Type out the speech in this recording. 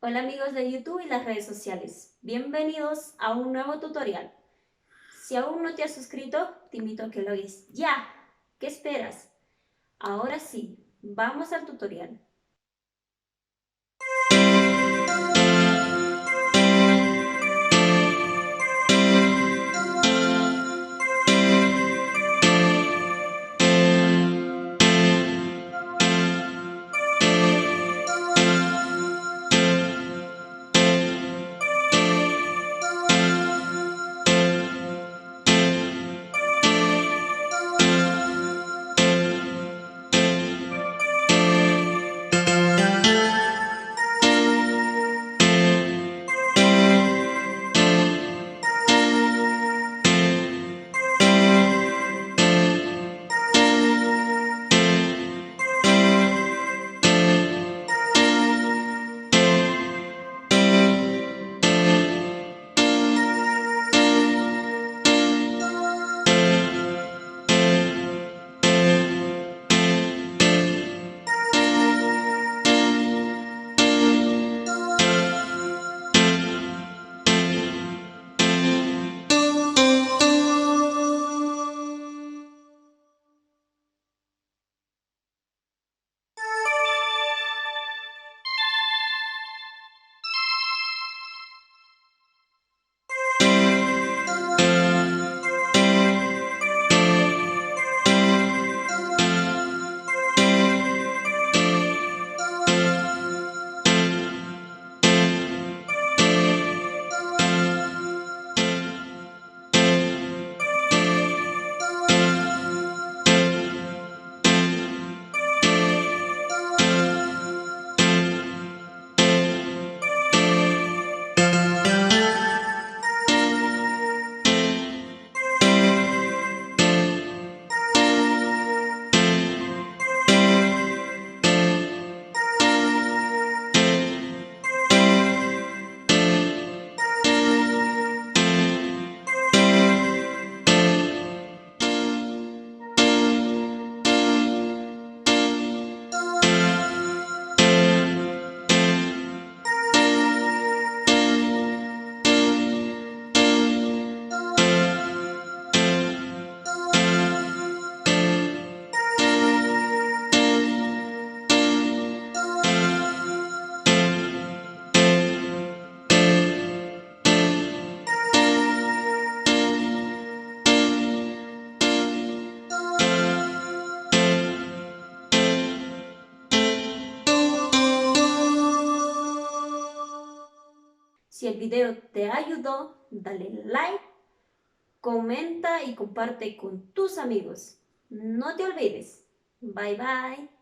Hola amigos de YouTube y las redes sociales, bienvenidos a un nuevo tutorial. Si aún no te has suscrito, te invito a que lo hagas ya. ¿Qué esperas? Ahora sí, vamos al tutorial. Si el video te ayudó, dale like, comenta y comparte con tus amigos. No te olvides. Bye bye.